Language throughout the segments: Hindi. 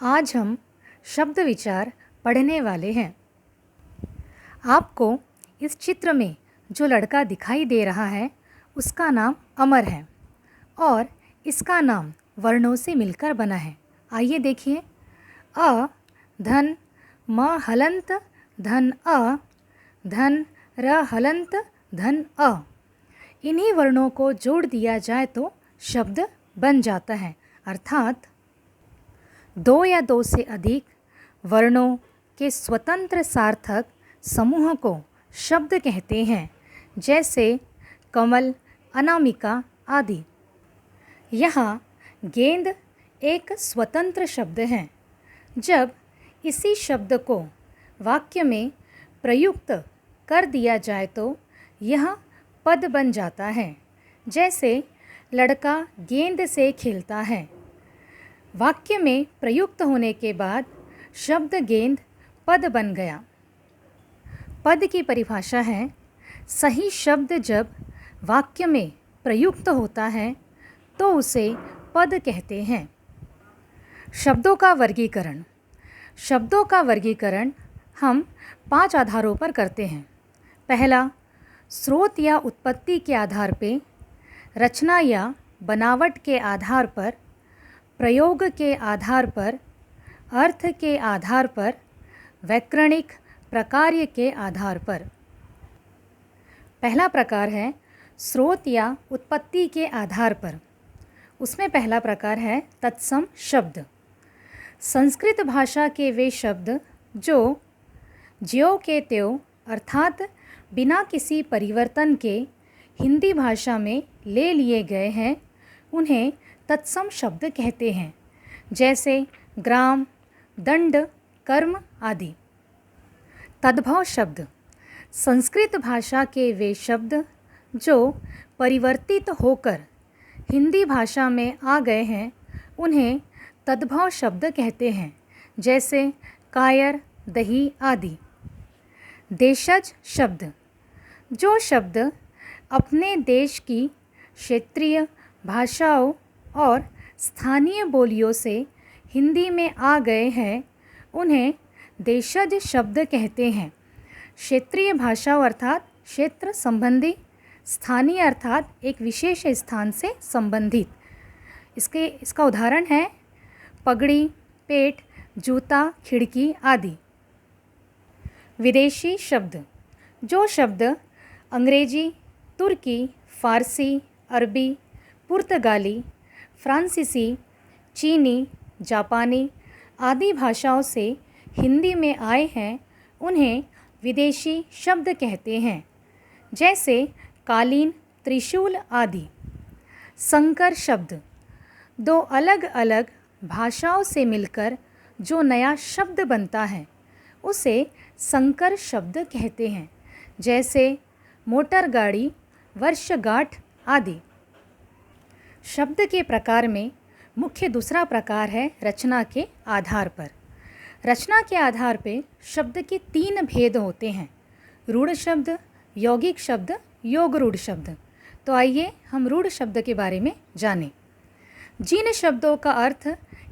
आज हम शब्द विचार पढ़ने वाले हैं। आपको इस चित्र में जो लड़का दिखाई दे रहा है उसका नाम अमर है और इसका नाम वर्णों से मिलकर बना है। आइए देखिए। अ धन म हलंत धन अ धन र हलंत धन अ। इन्हीं वर्णों को जोड़ दिया जाए तो शब्द बन जाता है। अर्थात दो या दो से अधिक वर्णों के स्वतंत्र सार्थक समूह को शब्द कहते हैं, जैसे कमल, अनामिका आदि। यहाँ गेंद एक स्वतंत्र शब्द है। जब इसी शब्द को वाक्य में प्रयुक्त कर दिया जाए तो यह पद बन जाता है, जैसे लड़का गेंद से खेलता है। वाक्य में प्रयुक्त होने के बाद शब्द गेंद पद बन गया। पद की परिभाषा है, सही शब्द जब वाक्य में प्रयुक्त होता है तो उसे पद कहते हैं। शब्दों का वर्गीकरण। शब्दों का वर्गीकरण हम 5 आधारों पर करते हैं। पहला, स्रोत या उत्पत्ति के आधार पे, रचना या बनावट के आधार पर, प्रयोग के आधार पर, अर्थ के आधार पर, व्याकरणिक प्रकार्य के आधार पर। पहला प्रकार है स्रोत या उत्पत्ति के आधार पर। उसमें पहला प्रकार है तत्सम शब्द। संस्कृत भाषा के वे शब्द जो ज्यों के त्यों अर्थात बिना किसी परिवर्तन के हिंदी भाषा में ले लिए गए हैं, उन्हें तत्सम शब्द कहते हैं, जैसे ग्राम, दंड, कर्म आदि। तद्भव शब्द। संस्कृत भाषा के वे शब्द जो परिवर्तित होकर हिंदी भाषा में आ गए हैं, उन्हें तद्भव शब्द कहते हैं, जैसे कायर, दही आदि। देशज शब्द। जो शब्द अपने देश की क्षेत्रीय भाषाओं और स्थानीय बोलियों से हिंदी में आ गए हैं, उन्हें देशज शब्द कहते हैं। क्षेत्रीय भाषाओं अर्थात क्षेत्र संबंधी, स्थानीय अर्थात एक विशेष स्थान से संबंधित। इसका उदाहरण है पगड़ी, पेट, जूता, खिड़की आदि। विदेशी शब्द। जो शब्द अंग्रेजी, तुर्की, फारसी, अरबी, पुर्तगाली, फ्रांसीसी, चीनी, जापानी आदि भाषाओं से हिंदी में आए हैं, उन्हें विदेशी शब्द कहते हैं, जैसे कालीन, त्रिशूल आदि। संकर शब्द। दो अलग अलग भाषाओं से मिलकर जो नया शब्द बनता है, उसे संकर शब्द कहते हैं, जैसे मोटर गाड़ी, वर्षगांठ आदि। शब्द के प्रकार में मुख्य दूसरा प्रकार है रचना के आधार पर। रचना के आधार पर शब्द के 3 भेद होते हैं, रूढ़ शब्द, यौगिक शब्द, योग रूढ़ शब्द। तो आइए हम रूढ़ शब्द के बारे में जानें। जिन शब्दों का अर्थ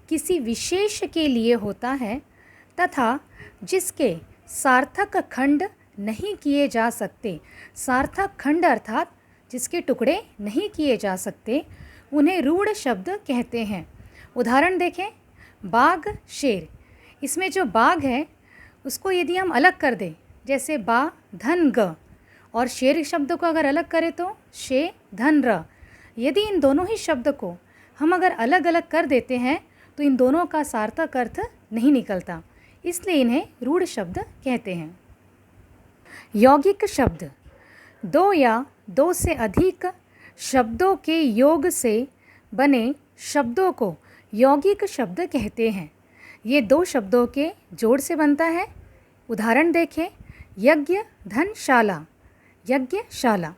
किसी विशेष के लिए होता है तथा जिसके सार्थक खंड नहीं किए जा सकते, सार्थक खंड अर्थात जिसके टुकड़े नहीं किए जा सकते, उन्हें रूढ़ शब्द कहते हैं। उदाहरण देखें, बाघ, शेर। इसमें जो बाघ है उसको यदि हम अलग कर दें, जैसे बा धन ग, और शेर शब्द को अगर अलग करें तो शे धन र, यदि इन दोनों ही शब्द को हम अगर अलग अलग कर देते हैं तो इन दोनों का सार्थक अर्थ नहीं निकलता, इसलिए इन्हें रूढ़ शब्द कहते हैं। यौगिक शब्द। 2 या 2 से अधिक शब्दों के योग से बने शब्दों को यौगिक शब्द कहते हैं। ये 2 शब्दों के जोड़ से बनता है। उदाहरण देखें, यज्ञ, धनशाला, यज्ञशाला।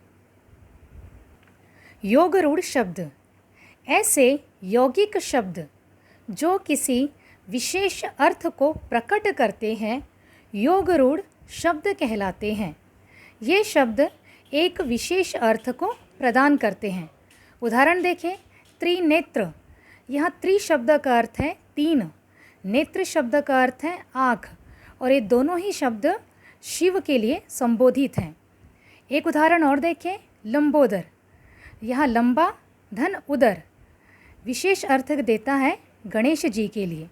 योग रूढ़ शब्द। ऐसे यौगिक शब्द जो किसी विशेष अर्थ को प्रकट करते हैं, योग रूढ़ शब्द कहलाते हैं। ये शब्द एक विशेष अर्थ को प्रदान करते हैं। उदाहरण देखें, त्रिनेत्र। यहाँ त्रि शब्द का अर्थ है 3, नेत्र शब्द का अर्थ है आँख, और ये दोनों ही शब्द शिव के लिए संबोधित हैं। एक उदाहरण और देखें, लंबोदर। यहाँ लंबा धन उदर विशेष अर्थ देता है गणेश जी के लिए।